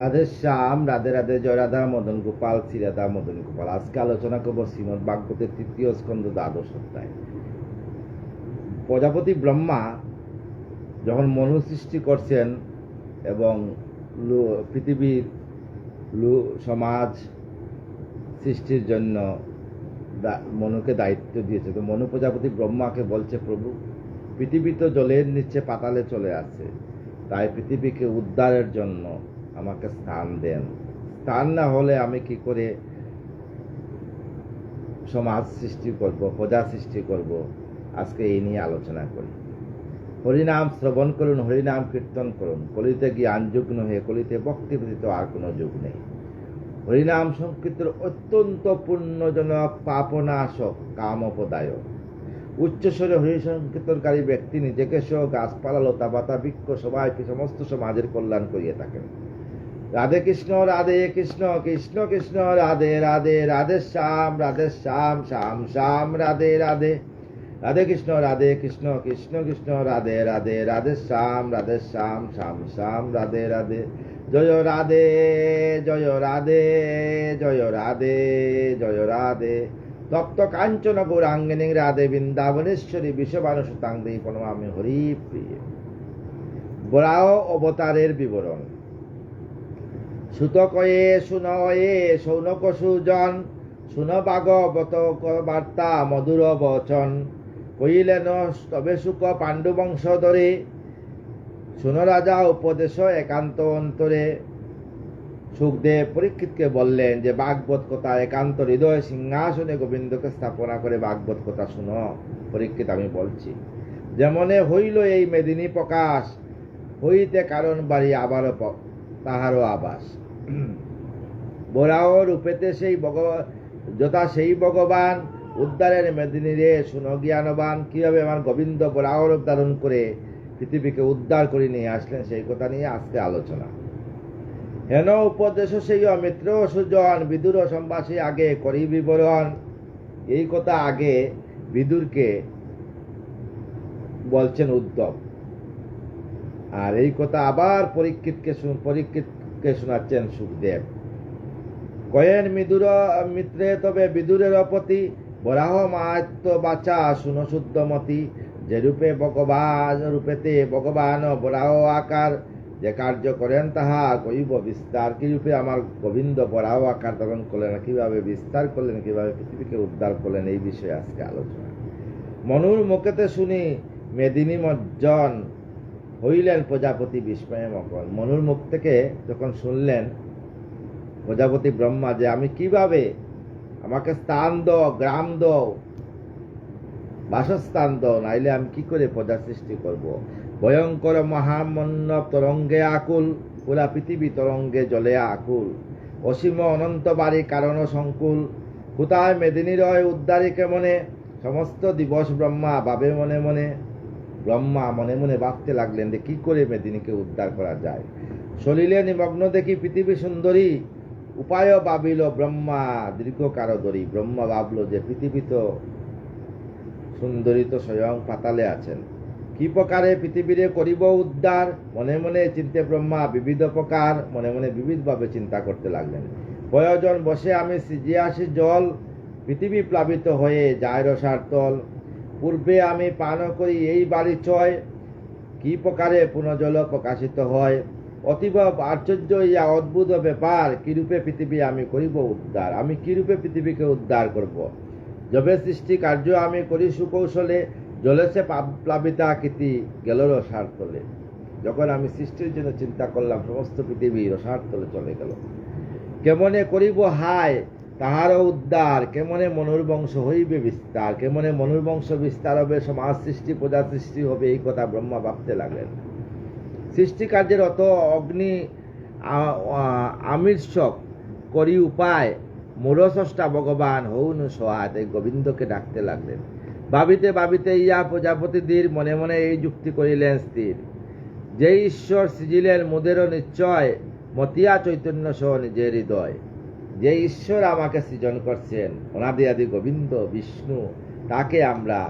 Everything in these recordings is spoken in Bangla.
রাধে শ্যাম, রাধে রাধে, জয় রাধা মদন গোপাল, শ্রী রাধা মদন গোপাল। আজকে আলোচনা করবো শ্রীমদ ভাগবতের ৩য় স্কন্ধ ১২শ অধ্যায়। প্রজাপতি ব্রহ্মা যখন মনু সৃষ্টি করছেন এবং পৃথিবীর সমাজ সৃষ্টির জন্য মনুকে দায়িত্ব দিয়েছে, তো মনু প্রজাপতি ব্রহ্মাকে বলছে, প্রভু পৃথিবী তো জলের নিচে পাতালে চলে আসে, তাই পৃথিবীকে উদ্ধারের জন্য আমাকে স্থান দেন। স্থান না হলে আমি কি করে সমাজ সৃষ্টি করব, প্রজা সৃষ্টি করব? আজকে এই নিয়ে আলোচনা করি। হরিনাম শ্রবণ করুন, হরিনাম কীর্তন করুন। কলিতে জ্ঞান যুগ নহে, কলিতে ভক্তি ব্যতীত আর কোনো যুগ নেই। হরিনাম সংকীর্তন অত্যন্ত পুণ্যজনক, পাপনাশক, কামপদায়ক। উচ্চস্বরে হরি সংকীর্তনকারী ব্যক্তি নিজেকে সহ গাছপালা, লতা পাতা, বৃক্ষ সবাইকে সমস্ত সমাজের কল্যাণ করিয়ে থাকেন। রাধে কৃষ্ণ, রাধে কৃষ্ণ, কৃষ্ণ কৃষ্ণ, রাধে রাধে, রাধে শ্যাম, শ্যাম শ্যাম, রাধে রাধে। রাধে কৃষ্ণ, রাধে কৃষ্ণ, কৃষ্ণ কৃষ্ণ, রাধে রাধে, রাধে শ্যাম, শ্যাম শ্যাম, রাধে রাধে। জয় রাধে, জয় রাধে, জয় রাধে, জয় রাধে। তপ্ত কাঞ্চন গৌরাঙ্গিনী রাধে বৃন্দাবনেশ্বরী বিশ্ববানুসুতাঙ্গী প্রণমামি হরি প্রিয়ে। বরাহ অবতারের বিবরণ। সুতকয়ে সুনয়ে সৌনক সুজন, শুন ভাগবত বার্তা মধুর বচন। কইলেন তবে সুখ পাণ্ডু বংশধরে, শুন রাজা উপদেশ একান্ত অন্তরে। সুখদেব পরীক্ষিতকে বললেন যে ভাগবত কথা একান্ত হৃদয় সিংহাসনে গোবিন্দকে স্থাপনা করে ভাগবত কথা শুনো। পরীক্ষিত, আমি বলছি, যেমনে হইল এই মেদিনী প্রকাশ, হইতে কারণ বাড়ি আবারও তাহারও আবাস। বরাহ রূপেতে সেই যথা সেই ভগবান, উদ্ধারের মেদিনী রে শুনো জ্ঞানবান। কিভাবে আমার গোবিন্দ বরাহ রূপ ধারণ করে পৃথিবীকে উদ্ধার করে নিয়ে আসলেন, সেই কথা নিয়ে আজকে আলোচনা। হেন উপদেশ সেই অমিত্র সুজন, বিদুর সম্ভাষী আগে করি বিবরণ। এই কথা আগে বিদুরকে বলছেন উদ্ধব, আর এই কথা আবার পরীক্ষিতকে শোনাচ্ছেন সুখদেব। কয়েন মিত্রে তবে বিদুরের অপতি, বরাহ মাহাত্য বাচা শুনো শুদ্ধমতি। যে রূপে ভগবান, রূপেতে ভগবান বরাহ আকার, যে কার্য করেন তাহা কইব বিস্তার। কি রূপে আমার গোবিন্দ বরাহ আকার ধারণ করলেন, কিভাবে বিস্তার করলেন, কিভাবে পৃথিবীকে উদ্ধার করলেন, এই বিষয়ে আজকে আলোচনা। মনুর মুখেতে শুনি মেদিনী মজ্জন, হইলেন প্রজাপতি বিস্ময়ে মগন। মনুর মুখ থেকে যখন শুনলেন প্রজাপতি ব্রহ্মা যে আমি কিভাবে, আমাকে স্থান দাও, গ্রাম দাও, বাসস্থান দাও, নাইলে আমি কি করে প্রজা সৃষ্টি করব। ভয়ঙ্কর মহামন্য তরঙ্গে আকুল, পুরা পৃথিবী তরঙ্গে জলে আকুল। অসীম অনন্ত বাড়ি কারণ সংকুল, কোথায় মেদিনী রয় উদ্ধারিকে মনে। সমস্ত দিবস ব্রহ্মা ভাবে মনে মনে। ব্রহ্মা মনে মনে ভাবতে লাগলেন যে কি করে মেদিনীকে উদ্ধার করা যায়। সলিলে নিমগ্ন দেখি পৃথিবী সুন্দরী, উপায় ভাবিল ব্রহ্মা দীর্ঘ কারদরি। ব্রহ্মা ভাবল যে পৃথিবী তো সুন্দরী, তো স্বয়ং পাতালে আছেন, কি প্রকারে পৃথিবীরে করিব উদ্ধার। মনে মনে চিন্তে ব্রহ্মা বিবিধ প্রকার, মনে মনে বিবিধভাবে চিন্তা করতে লাগলেন। প্রয়োজন বসে আমি সিজিয়ে আসি জল, পৃথিবী প্লাবিত হয়ে যায় রসার তল। পূর্বে আমি পান করি এই বাড়ি চয়, কি প্রকারে পুনর্জল প্রকাশিত হয়। অতীব আশ্চর্য ইয়া অদ্ভুত ব্যাপার, কিরূপে পৃথিবী আমি করিব উদ্ধার। আমি কিরূপে পৃথিবীকে উদ্ধার করব। যবে সৃষ্টি কার্য আমি করি সুকৌশলে, জলেছে প্লাবিতা আকৃতি গেল রসার তলে। যখন আমি সৃষ্টির জন্য চিন্তা করলাম, সমস্ত পৃথিবী রসার তলে চলে গেল। কেমনে করিব হায় তাহারও উদ্ধার, কেমনে মনুর্বংশ হইবে বিস্তার। কেমনে মনুর্বংশ বিস্তার হবে, সমাজ সৃষ্টি, প্রজা সৃষ্টি হবে, এই কথা ব্রহ্মা ভাবতে লাগলেন। সৃষ্টি কার্যের অত অগ্নি আমির্ষক করি উপায়, মূঢ়স্রষ্টা ভগবান হউন সহায়। তাই গোবিন্দকে ডাকতে লাগলেন। ভাবিতে ভাবিতে ইয়া প্রজাপতিদের মনে মনে এই যুক্তি করিলেন স্থির। যে ঈশ্বর সৃজিলেন মোদেরও নিশ্চয়, মতিয়া চৈতন্য সহ নিজের হৃদয়। যে ঈশ্বর আমাকে সৃজন করছেন, অনাদি আদি গোবিন্দ বিষ্ণু, তাকে আমরা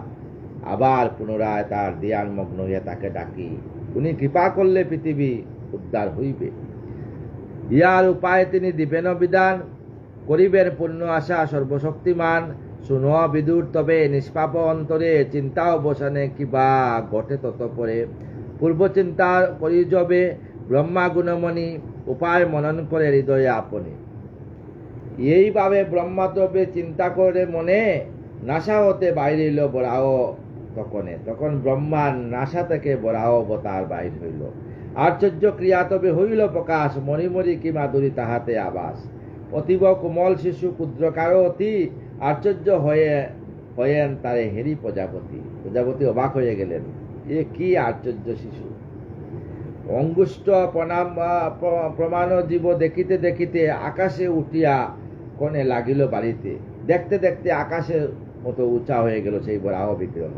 আবার পুনরায় তার ধ্যানমগ্ন হইয়া তাকে ডাকি। উনি কৃপা করলে পৃথিবী উদ্ধার হইবে। ইহার উপায় তিনি দিবেন বিধান, করিবেন পূর্ণ আশা সর্বশক্তিমান। শুনো বিদুর তবে নিষ্পাপ অন্তরে, চিন্তা অবসানে কিবা ঘটে ততপরে। পূর্ব চিন্তা করি যবে ব্রহ্মা গুণমণি, উপায় মনন করে হৃদয়ে আপনি। এইভাবে ব্রহ্মাতবে চিন্তা করে মনে, নাসা হতে বাইরিল বরাহ তখনে। তখন ব্রহ্মার নাসা থেকে বরাহ অবতার বাইর হইল। আশ্চর্য ক্রিয়া তবে হইল প্রকাশ, মণিমরি কি মাধুরী তাহাতে আবাস। অতীব কোমল শিশু ক্ষুদ্রকার অতি, আশ্চর্য হয়েন তারে হেরি প্রজাপতি। প্রজাপতি অবাক হয়ে গেলেন, এ কি আশ্চর্য শিশু। অঙ্গুষ্ঠ প্রমাণ জীব দেখিতে দেখিতে আকাশে উঠিয়া কোণে লাগিল বাড়িতে। দেখতে দেখতে আকাশের মতো উঁচা হয়ে গেল সেই বরাহ বিগ্রহ।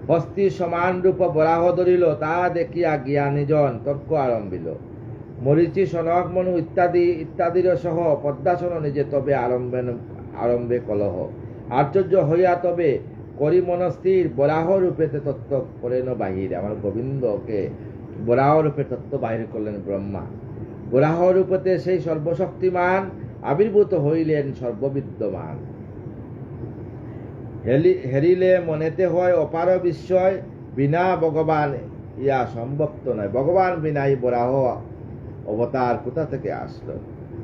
হস্তি সমান রূপ বরাহ ধরিল, তা দেখিয়া জ্ঞানীজন তর্ক আরম্ভিল। মরিচি সনক মনু ইত্যাদির সহ পদ্মাসন নিজে তবে আরম্ভে কলহ। আশ্চর্য হইয়া তবে করি মনস্থির, বরাহ রূপেতে তত্ত্ব করেন বাহির। আমার গোবিন্দকে বরাহ রূপে তত্ত্ব বাহির করলেন ব্রহ্মা। বরাহ রূপতে সেই সর্বশক্তিমান আবির্ভূত হইলেন সর্ববিদ্যমান। হেরিলে মনেতে হয় অপার বিস্ময়, বিনা ভগবান ইয়া সম্ভব তো নয়। ভগবান বিনাই বরাহ অবতার কোথা থেকে আসলো।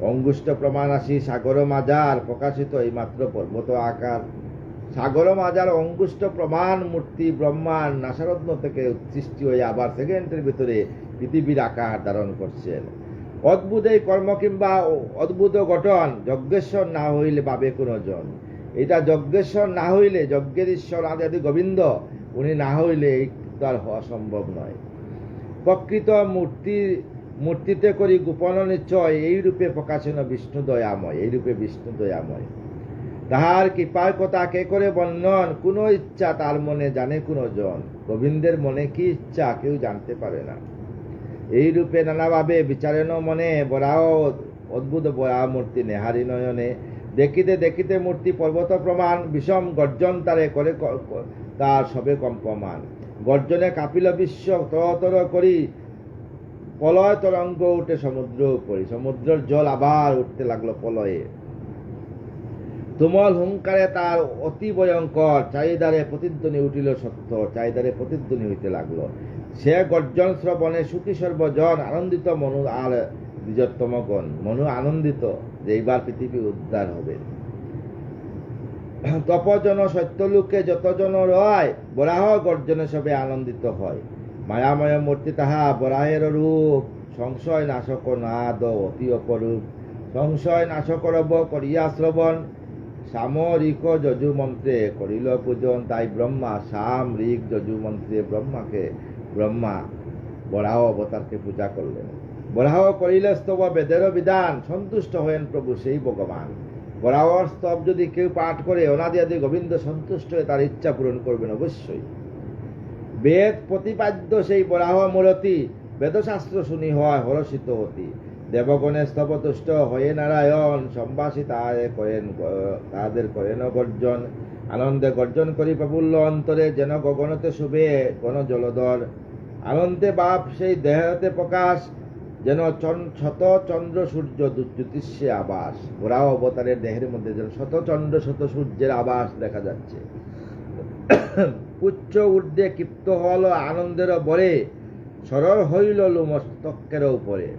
অঙ্গুষ্ঠ প্রমাণ আসি সাগর মাজার, প্রকাশিত এই মাত্র পর্বত আকার। সাগর মাজার অঙ্গুষ্ঠ প্রমাণ মূর্তি ব্রহ্মার নাসারত্ন থেকে সৃষ্টি হয়ে আবার সেকেন্ডের ভিতরে পৃথিবীর আকার ধারণ করছেন। অদ্ভুত এই কর্ম কিংবা অদ্ভুত ঘটন, যজ্ঞেশ্বর না হইলে পাবে কোনো জন। এটা যজ্ঞেশ্বর না হইলে, যজ্ঞের ঈশ্বর আদি গোবিন্দ উনি না হইলে তো আর হওয়া সম্ভব নয়। প্রকৃত মূর্তিতে করি গোপন নিশ্চয়, এই রূপে প্রকাশেন বিষ্ণু দয়াময়। এই রূপে বিষ্ণু দয়াময়। তাহার কৃপার কথা কে করে বর্ণন, কোন ইচ্ছা তার মনে জানে কোন জন। গোবিন্দের মনে কি ইচ্ছা কেউ জানতে পারে না। এই রূপে নানাভাবে বিচারেন মনে, বরাহ অদ্ভুত বরাহ মূর্তি নেহারি নয়নে। দেখিতে দেখিতে মূর্তি পর্বত প্রমাণ, বিষম গর্জন তারে করে তার সবে কম্পমান। গর্জনে কাপিল বিশ্ব তরতর করি, প্রলয় তরঙ্গ উঠে সমুদ্র উপরি। সমুদ্রের জল আবার উঠতে লাগলো প্রলয়ে। তুমল হুঙ্কারে তার অতি ভয়ঙ্কর, চারিদারে প্রতিধ্বনি উঠিল সত্য। চারিদারে প্রতিধ্বনি হইতে লাগলো। সে গর্জন শ্রবণে সুখী সর্বজন, আনন্দিত মনু আর দ্বিজোত্তমগণ। মনু আনন্দিত যে এইবার পৃথিবী উদ্ধার হবে। তপজন সত্যলোকে যতজন রয়, বরাহ গর্জনে সবে আনন্দিত হয়। মায়াময় মূর্তি তাহা বরাহের রূপ, সংশয় নাশক নাদ অতি অপরূপ। সংশয় নাশক রব করিয়া শ্রবণ, সাম ঋক যজু মন্ত্রে করিল পূজন। তাই ব্রহ্মা সাম ঋক যজু মন্ত্রে ব্রহ্মা বরাহ অবতারকে পূজা করলেন। বরাহ করিলে স্তব বেদের বিধান, সন্তুষ্ট হয়েন প্রভু সেই ভগবান। বরাহর স্তব যদি কেউ পাঠ করে, অনাদি আদি গোবিন্দ সন্তুষ্ট হয়ে তার ইচ্ছা পূরণ করবেন অবশ্যই। বেদ প্রতিপাদ্য সেই বরাহ মূরতি, বেদশাস্ত্র শুনি হয় হরষিত অতি। দেবগণে স্তবতুষ্ট হয়ে নারায়ণ, সম্ভাষী তাহাদের করেন গর্জন। আনন্দে গর্জন করি প্রফুল্ল অন্তরে, যেন গগনতে শুভে গণ জলধর। আনন্দে বাপ সেই দেহতে প্রকাশ, যেন শত চন্দ্র সূর্য জ্যোতিষে আবাস। বরাহ অবতারের দেহের মধ্যে যেন শত চন্দ্র শত সূর্যের আবাস দেখা যাচ্ছে। উচ্চ ঊর্ধ্বে ক্ষিপ্ত হল আনন্দের বরে, সরল হইল মস্তকের উপরে।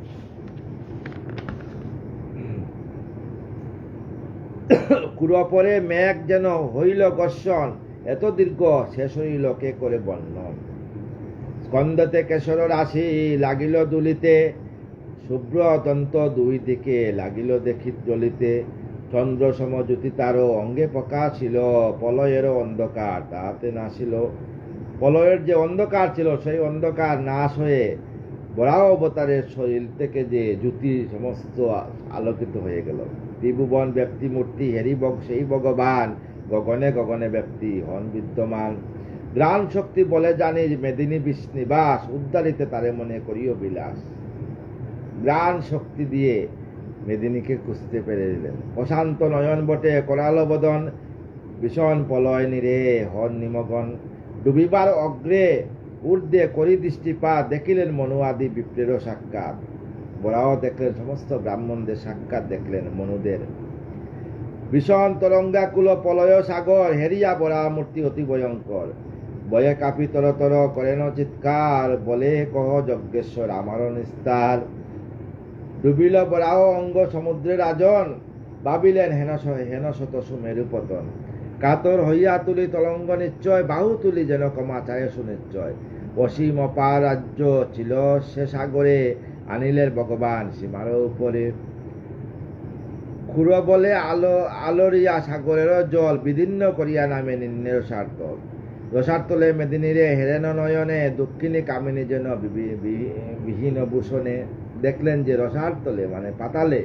কুরপরে মেঘ যেন হইল গর্ষণ, এত দীর্ঘ শেষ হইল কে করে বর্ণন। স্কন্দতে কেশর রাশি লাগিল দুলিতে, শুভ্র দন্ত দুই দিকে লাগিল দেখি জ্বলিতে। চন্দ্র সমজ্যোতি তারও অঙ্গে প্রকাশিল, প্রলয়ের অন্ধকার তাহাতে নাশিল। প্রলয়ের যে অন্ধকার ছিল সেই অন্ধকার নাশ হয়ে বরাহ অবতারের শরীর থেকে যে জ্যোতি সমস্ত আলোকিত হয়ে গেল। ত্রিভুবন ব্যক্তি মূর্তি হেরি সেই ভগবান, গগনে গগনে ব্যক্তি হন বিদ্যমান। গ্রাণ শক্তি বলে জানি মেদিনী বিষ্ণিবাস, উদ্ধারিতে তারে মনে করিও বিলাস। গ্রাণ শক্তি দিয়ে মেদিনীকে খুঁজতে পেরে দিলেন। প্রশান্ত নয়ন বটে করাল বদন, ভীষণ প্রলয় নিরে হন নিমগন। ডুবিবার অগ্রে ঊর্ধ্বে করি দৃষ্টিপাত, দেখিলেন মনু আদি বিপ্রের সাক্ষাৎ। বরাহ দেখলেন, সমস্ত ব্রাহ্মণদের সাক্ষাৎ দেখলেন, মনুদের। ভীষণ তরঙ্গাকুল প্রলয় সাগর, হেরিয়া বরাহ মূর্তি অতি ভয়ঙ্কর। বয়ে কাপি তর তর করেন চিৎকার, বলে কহ যজ্ঞেশ্বর আমারও নিস্তার। ডুবিল বরাহ অঙ্গ সমুদ্রের আজন, ভাবিলেন হেন শত সুমেরু পতন। কাতর হইয়া তুলি তরঙ্গ নিশ্চয়, বাহু তুলি যেন কমা চায় সুনিশ্চয়। অসীম অপার রাজ্য ছিল সে সাগরে, আনিলেন ভগবান সীমার উপরে। খুর বলে আলোরিয়া সাগরের জল, বিদীর্ণ করিয়া নামে নিম্নের রসার্তল। রসার্তলে মেদিনীরে হেরেন নয়নে, দক্ষিণী কামিনী যেন বিহীন ভূষণে। দেখলেন যে রসার্তলে মানে পাতালে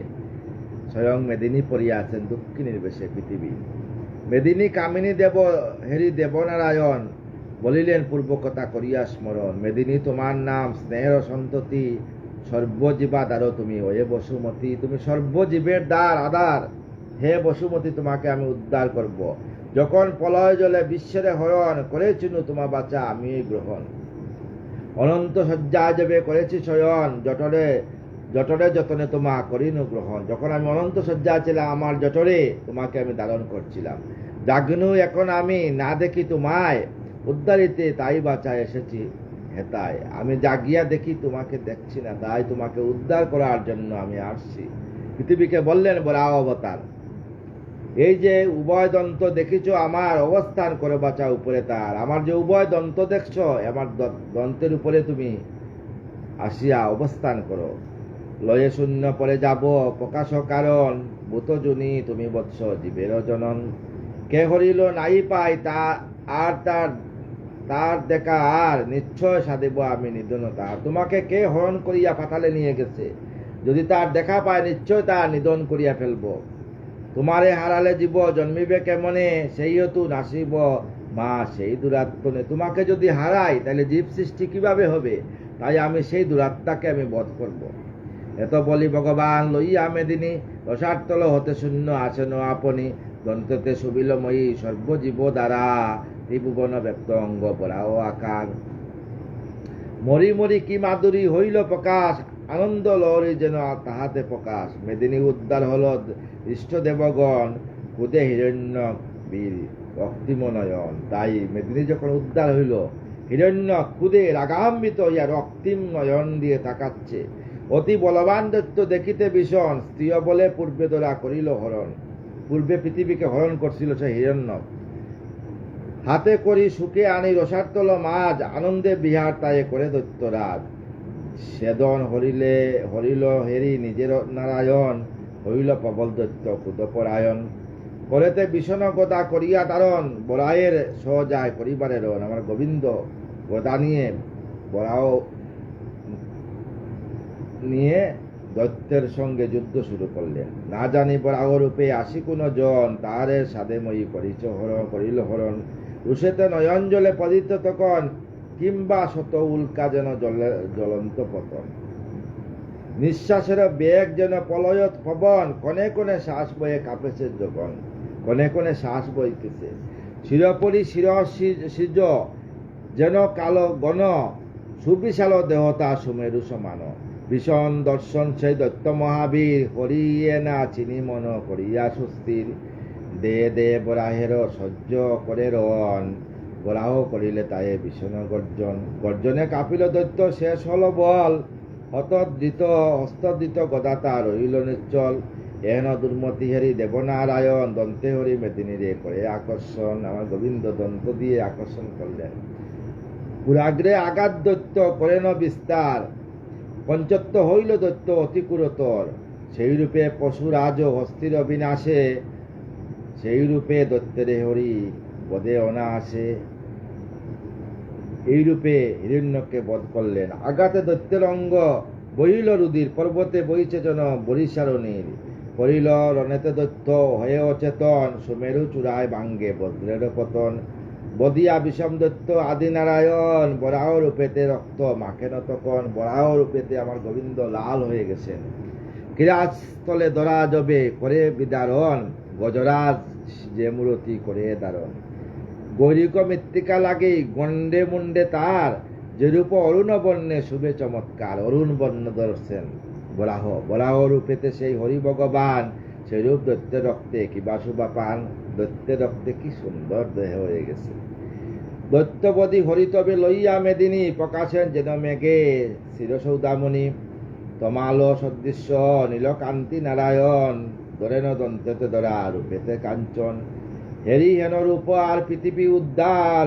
স্বয়ং মেদিনী পড়িয়া আছেন দক্ষিণীর বেশে পৃথিবী। মেদিনী কামিনী দেব হেরি দেবনারায়ণ, বলিলেন পূর্ব কথা করিয়া স্মরণ। মেদিনী তোমার নাম স্নেহের সন্ততি, সর্বজীবা দ্বার তুমি ওয়ে বসুমতী। তুমি সর্বজীবের দ্বার আধার, হে বসুমতী তোমাকে আমি উদ্ধার করব। যখন প্রলয় জলে বিশ্বের হরণ, করেছিনু তোমা বাচা আমি গ্রহণ। অনন্ত শয্যা যাবে করেছি শয়ন, জটরে জটরে যতনে তোমা করিনু গ্রহণ। যখন আমি অনন্ত শয্যা ছিলাম, আমার জটরে তোমাকে আমি ধারণ করছিলাম। জাগনু এখন আমি না দেখি তোমায়, উদ্ধারিতে তাই বাঁচা এসেছি হেতায়। আমি জাগিয়া দেখি তোমাকে দেখছি না, তাই তোমাকে উদ্ধার করার জন্য আমি আসছি। পৃথিবীকে বললেন বরাহ অবতার, এই যে উভয় দন্ত দেখিছ আমার, অবস্থান করে বাঁচা উপরে তার। আমার যে উভয় দন্ত দেখছ, আমার দন্তের উপরে তুমি আসিয়া অবস্থান করো। লয়ে শূন্য পরে যাব প্রকাশ কারণ, ভূতজনী তুমি বৎস জীবের জনন। কে হরিল নাই পাই তা আর তার দেখা আর, নিশ্চয় সাধিব আমি নিধন তার। তোমাকে কে হরণ করিয়া পাতালে নিয়ে গেছে, যদি তার দেখা পায় নিশ্চয় তার নিধন করিয়া ফেলব। তোমারে হারালে জীব জন্মিবে কেমনে, সেই হেতু নাসিব মা সেই দুরাত্মনে। তোমাকে যদি হারাই তাহলে জীব সৃষ্টি কিভাবে হবে, তাই আমি সেই দুরাত্মাকে আমি বধ করব। এত বলি ভগবান লইয়া মেদিনী, রসার্তল হতে শূন্য আসেন আপনি। দন্ততে সুবিলময়ী সর্বজীব দ্বারা, ত্রিভুবন ব্যক্ত অঙ্গ বরাহ আকার। মরি মরি কি মাধুরী হইল প্রকাশ, আনন্দ লহরী যেন তাহাতে প্রকাশ। মেদিনী উদ্ধার হল ইষ্ট দেবগণ, খুদে হিরণ্য বীর রক্তিম নয়ন। তাই মেদিনী যখন উদ্ধার হইল, হিরণ্য খুদে রাগান্বিত হইয়া রক্তিম নয়ন দিয়ে তাকাচ্ছে। অতি বলবান দৈত্য দেখিতে ভীষণ, স্ত্রী বলে পূর্বে দোরা করিল হরণ। পূর্বে পৃথিবীকে হরণ করছিল সে হিরণ্য। হাতে করি সুখে আনি রসার্তল মাঝ, আনন্দে বিহার তায়ে করে দৈত্যরাজ। সেদন হরিল হেরি নিজের নারায়ণ, হইল প্রবল দৈত্য কুদপরায়ণ। করেতে বিষণ গদা করিয়া তারণ, বরায়ের সহজায় পরিবারের। আমার গোবিন্দ গদা নিয়ে বরাহ নিয়ে দৈত্যের সঙ্গে যুদ্ধ শুরু করলেন। না জানি বরাহ রূপে আসি কোন জন, তাহারে সাধেময়ী করিল হরণ। রুষেতে নয়ন জলে পদিত তখন, কিংবা শত উল্কা যেন জ্বলন্ত পতন। নিঃশ্বাসের বেগ যেন প্রলয়ত পবন, কনে কনে শ্বাস বয়ে কাঁপেছে জগন। কনে কনে শ্বাস বইতেছে। শিরপরি সিজ যেন কালো গণ, সুবিশাল দেহতা সুমেরু সমান। ভীষণ দর্শন সেই দৈত্য মহাবীর, হরিয়ে না চিনি মন করিয়া সুস্থির। দে দে বরাহের সহ্য করে রণ, বরাহ করিলে তায়ে ভীষণ গর্জন। গর্জনে কাঁপিল দৈত্য শেষ হল বল, হস্তদৃত গদাতা রহিল নিশ্চল। এহেন দুর্মতি হেরি দেবনারায়ণ, দন্তে হরি মেদিনীরে করে আকর্ষণ। আমার গোবিন্দ দন্ত দিয়ে আকর্ষণ করলেন। পুরাগ্রে আঘাত দৈত্য করেন বিস্তার, পঞ্চত্ব হইল দৈত্য অতি কুরতর। সেই রূপে পশুরাজ হস্তির বিনাশে, সেই রূপে দৈত্যরে হরি বধে অনায়াসে। এই রূপে হিরণ্যকে বধ করলেন। আঘাতে দৈত্যের অঙ্গ বহিল রুদির, পর্বতে বইছে যেন বরিশার নীর। করিল রণেতে দৈত্য হয়ে অচেতন, সুমেরু চূড়ায় ভাঙ্গে বজ্রের পতন। বদিয়া বিষম দৈত্য আদি নারায়ণ, বরাহ রূপেতে রক্ত মাখেন তখন। বরাহ রূপেতে আমার গোবিন্দ লাল হয়ে গেছেন। কিরাজস্থলে ধরা যাবে করে বিদারণ, গজরাজ যে মূরতি করে দারণ। গৈরিক মৃত্তিকা লাগে গণ্ডে মুন্ডে তার, যেরূপ অরুণ বর্ণে শুভে চমৎকার। অরুণ বর্ণ ধরছেন, বরাহ, বরাহ রূপেতে সেই হরি ভগবান, সেই রূপ দৈত্যের রক্তে কিবা শোভা পান। দৈত্যের রক্তে কি সুন্দর দেহ হয়ে গেছে। দৈত্যবতী হরিতবে লইয়া মেদিনী, প্রকাশেন যেন মেঘে শিরসৌদামণি। তমালো সদৃশ্য নীলকান্তি নারায়ণ, ধরেন দন্তেতে ধরা রূপেতে কাঞ্চন। হেরি হেন রূপ আর পৃথিবী উদ্ধার,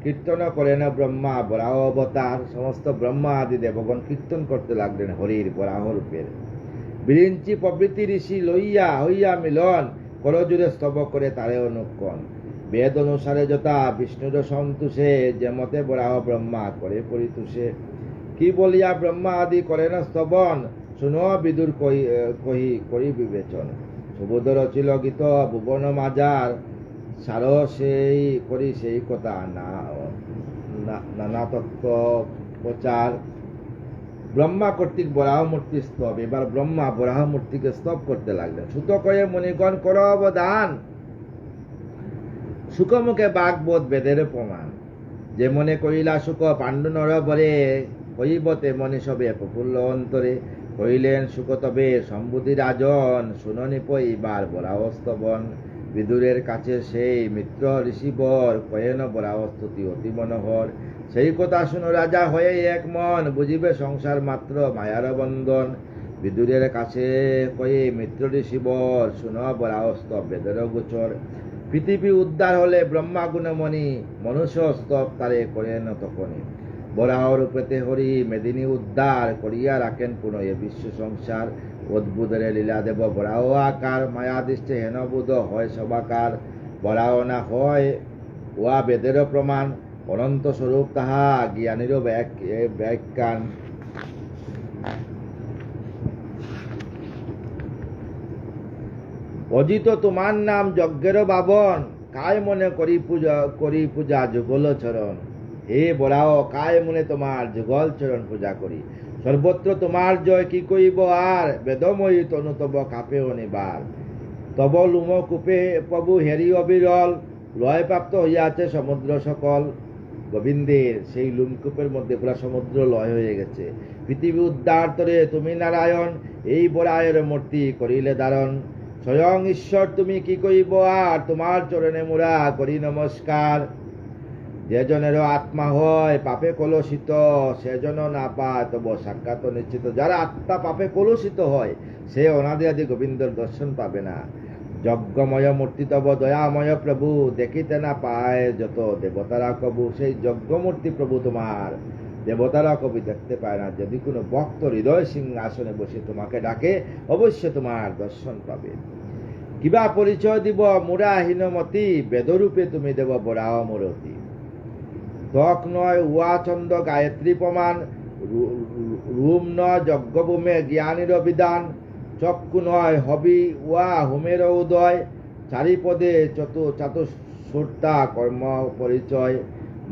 কীর্তন করেন ব্রহ্মা বরাহ অবতার। সমস্ত ব্রহ্মা আদি দেবগণ কীর্তন করতে লাগলেন হরির বরাহ রূপের। বিরিঞ্চি প্রভৃতি ঋষি লইয়া হইয়া মিলন, করজুড়ে স্তব করে তারে অনুক্ষণ। বেদ অনুসারে যথা বিষ্ণুর সন্তুষে, যে মতে বরাহ ব্রহ্মা করে পরিতুষে। কি বলিয়া ব্রহ্মা আদি করেন স্তবন, শুনো বিদুর কহি করি বিবেচন। সুবোধ রচিল গীত ভুবন মাজার, সার সেই করি সেই কথা নানা তত্ত্ব প্রচার। ব্রহ্মা কর্তৃক বরাহ মূর্তি স্তব। এবার ব্রহ্মা বরাহ মূর্তিকে স্তব করতে লাগলেন। সুত করে মণিগণ কর অবদান, সুখমুখে বাগবোধ বেদের প্রমাণ। যে মনে করিলা সুখ পাণ্ডু নরবরে, হইব তে মনে সবে প্রফুল্ল অন্তরে। কইলেন সুখ তবে সম্বুধি রাজন, শুননি পইবার বরাহ স্তবন। বিদুরের কাছে সেই মিত্র ঋষিবর, কয়েন বরাহ স্তুতি অতি মনোহর। সেই কথা শুনো রাজা হয়ে এক মন, বুঝিবে সংসার মাত্র মায়ার বন্ধন। বিদুরের কাছে কয়ে মিত্র ঋষিবর, শুনো বরাহ স্তব বেদের গোচর। পৃথিবী উদ্ধার হলে ব্রহ্মা গুণমণি, মনুষ্য স্তব তারে করেন তখনই। বরাহ রূপেতে হরি মেদিনী উদ্ধার, করিয়া রাখেন পুনঃ এ বিশ্ব সংসার। অদ্ভুতরে লীলা দেব বরাহ আকার, মায়া দৃষ্টে হেন বুধ হয় সবাকার। বরাহ না হয় উহা বেদেরও প্রমাণ, অনন্ত স্বরূপ তাহা জ্ঞানীরও ব্যাখ্যান। অজিত তোমার নাম যজ্ঞের বাবন, কায় মনে করি পূজা যুগল চরণ। হে বরাহ, কায় মনে তোমার যুগল চরণ পূজা করি। সর্বত্র তোমার জয় কি কইব আর, বেদময়ী তনু তব কাপে অনিবার। তব লুম কূপে প্রভু হেরি অবিরল, লয় প্রাপ্ত হইয়াছে সমুদ্র সকল। গোবিন্দের সেই লুমকূপের মধ্যে পুরা সমুদ্র লয় হয়ে গেছে। পৃথিবী উদ্ধার তরে তুমি নারায়ণ, এই বরাহের মূর্তি করিলে ধারণ। স্বয়ং ঈশ্বর তুমি কি কইব আর, তোমার চরণে মোরা করি নমস্কার। যে জনেরও আত্মা হয় পাপে কলুষিত, সেজন না পায় তব সাক্ষাৎ নিশ্চিত। যারা আত্মা পাপে কলুষিত হয়, সে অনাদি আদি গোবিন্দর দর্শন পাবে না। যজ্ঞময় মূর্তি তব দয়াময় প্রভু, দেখিতে না পায় যত দেবতারা কবু। সেই যজ্ঞমূর্তি প্রভু তোমার, দেবতারা কবি দেখতে পায় না। যদি কোনো ভক্ত হৃদয় সিংহাসনে বসে তোমাকে ডাকে, অবশ্য তোমার দর্শন পাবে। কিবা পরিচয় দিব মুরা হীনমতি, বেদরূপে তুমি দেব বরাহ মূরতি। ত্বক নয় উহা ছন্দ গায়ত্রী প্রমাণ, রূম নয় যজ্ঞভূমে জ্ঞানীর বিধান। চক্ষু নয় হবি উহা হোমের উদয়, চারিপদে চাতুষ্টা কর্ম পরিচয়।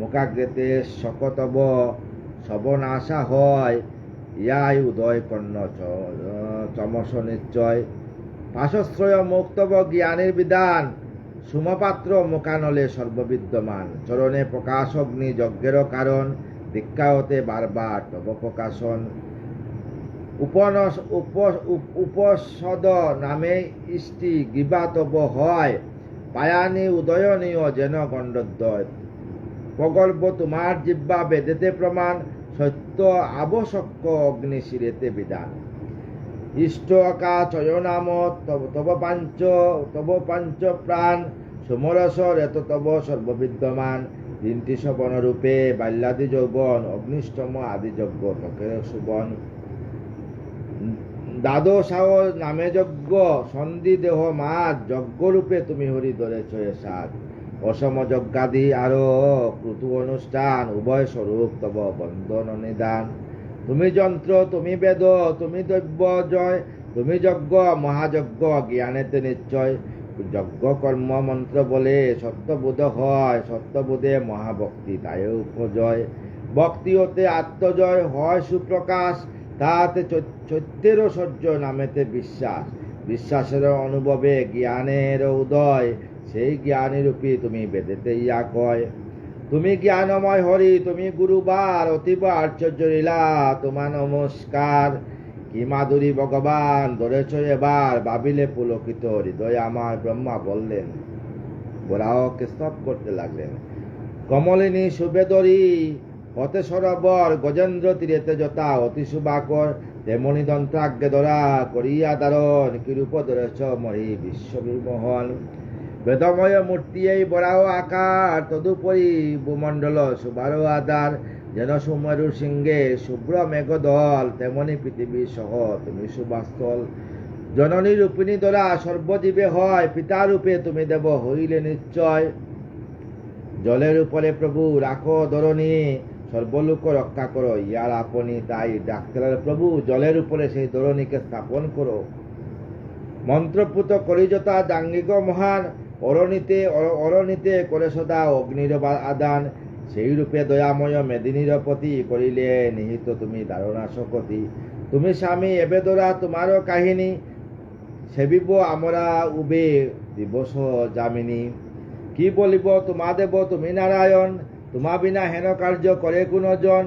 মুখাগ্রেতে শকতব শবন আশা হয়, ইয়াই উদয় কর্ণ চমস নিশ্চয়। পাশশ্রয় মুক্তব জ্ঞানের বিধান, সুমপাত্র মুখানলে সর্ববিদ্যমান। চরণে প্রকাশ অগ্নি যজ্ঞের কারণ, দীক্ষা হতে বারবার তব প্রকাশন। উপসদ নামে ইষ্টি গিবা তব হয়, পায়ানি উদয়নীয় যেন গণ্ডদ্বয়। প্রগল্ভ তোমার জিহ্বা বেদেতে প্রমাণ, সত্য আবশ্যক অগ্নি শিরেতে বিধান। ইষ্ট আকা চয়নাম তব পাঞ্চ প্রাণ, সমরসর এত তব সর্ববিদ্যমান। তিনটি সবন রূপে বাল্যাদি যৌবন, অগ্নিষ্টম আদি যজ্ঞ ত্বকের সুবন। দ্বাদশাহ নামে যজ্ঞ সন্ধি দেহ মাজ, যজ্ঞরূপে তুমি হরি ধরেছ সাজ। অসম যজ্ঞাদি আরো ক্রতু অনুষ্ঠান, উভয় স্বরূপ তব বন্দন নিদান। তুমি যন্ত্র তুমি বেদ তুমি দৈব্য জয়, তুমি যজ্ঞ মহাযজ্ঞ জ্ঞানেতে নিশ্চয়। যজ্ঞ কর্ম মন্ত্র বলে সত্যবোধ হয়, সত্যবোধে মহাভক্তি তাই উপজয়। ভক্তি হতে আত্মজয় হয় সুপ্রকাশ, তাহাতে চৈত্যের সহ্য নামেতে বিশ্বাস। বিশ্বাসের অনুভবে জ্ঞানের উদয়, সেই জ্ঞানীরূপী তুমি বেদেতে ইয়া কয়। তুমি জ্ঞানময় হরি তুমি গুরুবার, অতীব আশ্চর্য লীলা তোমার নমস্কার। কি মাধুরী ভগবান ধরেছ এবার, ভাবিলে পুলকিত হৃদয় আমার। ব্রহ্মা বললেন, বরাহকে স্তব করতে লাগলেন। কমলিনী সুবেদরী হতে সরোবর, গজেন্দ্র তীরেতে যথা অতি শুভাকর, তেমনি দন্ত্রাগ্যে ধরা করিয়া ধারণ, কিরূপ ধরেছ মরি বিশ্ববিমোহন। বেদময় মূর্তি এই বরাহ আকার, তদুপরি ভূমণ্ডল শুভার আধার, যেন সুমেরু সিংহে শুভ্র মেঘদল, তেমনি পৃথিবী সহ তুমি শুভাস্থল। জননী রূপিণী দ্বারা সর্বজীবে হয়, পিতা রূপে তুমি দেব হইলে নিশ্চয়। জলের উপরে প্রভু রাখো ধরণী, সর্বলোক রক্ষা করো ইয়ার আপনি। তাই ডাক্তারের প্রভু জলের উপরে সেই ধরণীকে স্থাপন করো। মন্ত্রপুত করিযতা জাঙ্গিক মহান, অরণিতে করে সদা অগ্নির আদান। সেই রূপে দয়াময় মেদিনীর পতি, করিলে নিহিত তুমি দারুণা শকতি। তুমি স্বামী এবে দোরা তোমারও কাহিনী, সেবিব আমরা উবে দিবস যামিনী। কি বলিব তোমা দেব তুমি নারায়ণ, তোমা বিনা হেন কার্য করে কোনজন।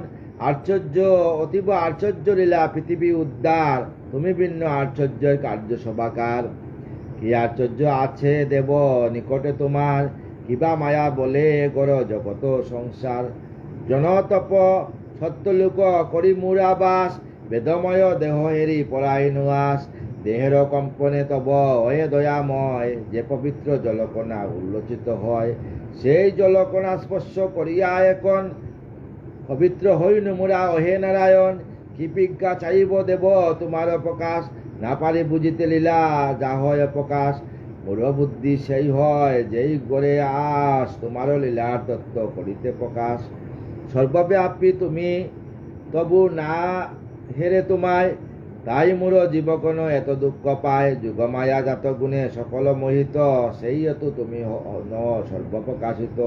আশ্চর্য অতীব আশ্চর্য লীলা পৃথিবী উদ্ধার, তুমি ভিন্ন আশ্চর্যের কার্য সবাকার। কি আশ্চর্য আছে দেব নিকটে তোমার, কিবা মায়া বলে গর জগত সংসার। জনতপ সত্যলোক করি মূরাবাস, বেদময় দেহ হেরি পরাই নুয়াস। দেহের কম্পনে তব হয়ে দয়াময়, যে পবিত্র জলকণা উল্লোচিত হয়। সেই জলকণা স্পর্শ করিয়া এখন, পবিত্র হইনু মোরা অহে নারায়ণ। কি বিজ্ঞা চাইব দেব তোমার প্রকাশ, না পারি বুঝিতে লীলা যা হয় প্রকাশ। মোর বুদ্ধি সেই হয় যেই গড়ে আস, তোমারও লীলার তত্ত্ব করিতে প্রকাশ। সর্বব্যাপী তুমি তবু না হেরে তোমায়, তাই মোর জীবগণ এত দুঃখ পায়। যুগমায়া জাত গুণে সকল মোহিত, সেই হেতু তুমি ন সর্বপ্রকাশিত।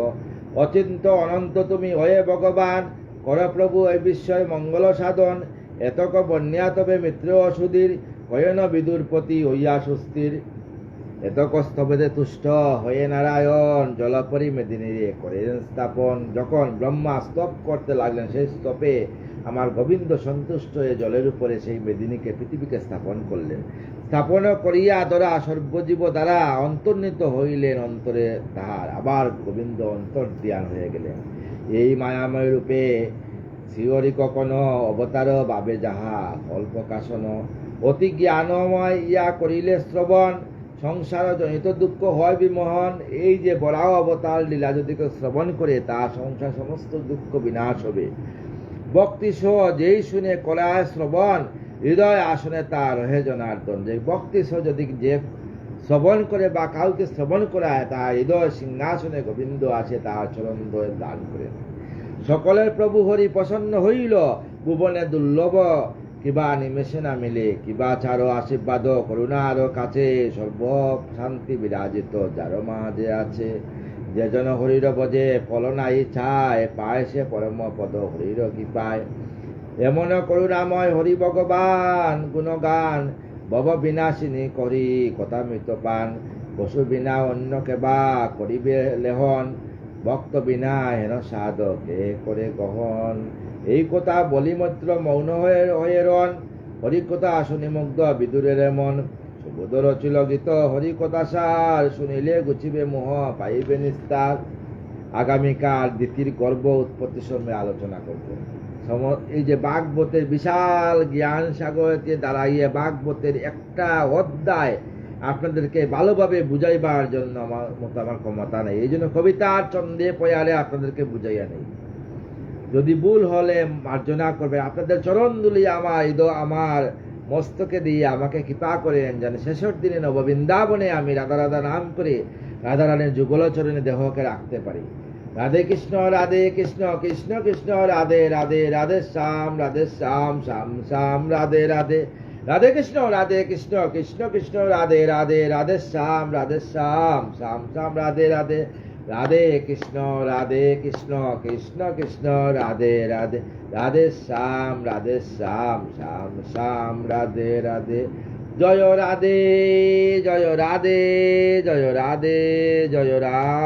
অচিন্ত অনন্ত তুমি হয়ে ভগবান, কর প্রভু এই বিশ্বয় মঙ্গল সাধন। এতক বন্যা তবে মিত্র অসুধীর, কয়ন বিদুর প্রতি হইয়া সুস্থির। এতক স্তবেদে তুষ্ট হয়ে নারায়ণ, জলপরি মেদিনীরে করেন স্থাপন। যখন ব্রহ্মা স্তব করতে লাগলেন, সেই স্তপে আমার গোবিন্দ সন্তুষ্ট হয়ে জলের উপরে সেই মেদিনীকে পৃথিবীকে স্থাপন করলেন। স্থাপন করিয়া ধরা সর্বজীব দ্বারা অন্তর্নিত হইলেন অন্তরে তাহার। আবার গোবিন্দ অন্তর্ধ্যান হয়ে গেলেন। এই মায়াময় রূপে শিহরি কখনো অবতার ভাবে যাহা ফল প্রকাশন। অতি জ্ঞানময় ইয়া করিলে শ্রবণ, সংসার জনিত দুঃখ হয় বিমোহন। এই যে বরাহ অবতার লীলা যদি কেউ শ্রবণ করে, তা সংসার সমস্ত দুঃখ বিনাশ হবে। ভক্তি সহ যেই শুনে করায় শ্রবণ, হৃদয় আসনে তার রহে জনার্দন। যে ভক্তি সহ যদি যে শ্রবণ করে বা কাউকে শ্রবণ করায়, তার হৃদয় সিংহাসনে গোবিন্দ আসে, তার চরণ দান করেন। সকলের প্রভু হরি প্রসন্ন হইল, ভুবনে দুর্লভ কিবা নিমেষে না মিলে। কিবা চারো আশীর্বাদ করুণার কাছে, সর্ব শান্তি বিরাজিত যার মাঝে আছে। যে জন হরির বজে ফল নাই চায়, পায় সে পরম পদ হরির কি পায়। এমন করুণাময় হরি ভগবান, গুণগান ভব বিনাশিনী করি কথামৃত পান। পশু বিনা অন্য কেবা করিবে লেহন, ভক্ত বিনা হেন সাধকে করে গ্রহণ। এই কথা বলি মাত্র মৌন হয়ে রন, হরিকথা শুনি মুগ্ধ বিদুরের মন। সুবোধ রচিল গীত হরিকথা সার, শুনিলে গুছিবে মোহ পাইবে নিস্তার। আগামীকাল দ্বিতীয় গর্ভ উৎপত্তি সময় আলোচনা করব। এই যে ভাগবতের বিশাল জ্ঞান সাগরকে দাঁড়াইয়ে ভাগবতের একটা অধ্যায় আপনাদেরকে ভালোভাবে বুঝাইবার জন্য আমার ক্ষমতা নেই। এই জন্য কবিতার ছন্দে পয়ালে আপনাদেরকে বুঝাইয়া নেই। যদি ভুল হলে মার্জনা করবে। আপনাদের চরণ দুলি আমার মস্তকে দিয়ে আমাকে কৃপা করেন, যেন শেষের দিনে নববৃন্দাবনে আমি রাধা রাধা নাম করে রাধা রানীর যুগল চরণে দেহকে রাখতে পারি। রাধে কৃষ্ণ কৃষ্ণ কৃষ্ণ রাধে রাধে, রাধে শ্যাম শ্যাম শ্যাম রাধে রাধে। রাধে কৃষ্ণ কৃষ্ণ কৃষ্ণ রাধে রাধে, রাধে শ্যাম শ্যাম শ্যাম রাধে রাধে। রাধে কৃষ্ণ কৃষ্ণ কৃষ্ণ রাধে রাধে, রাধে শ্যাম শ্যাম শ্যাম রাধে রাধে। জয় রাধে জয় রাধে জয় রাধে জয় রাধে।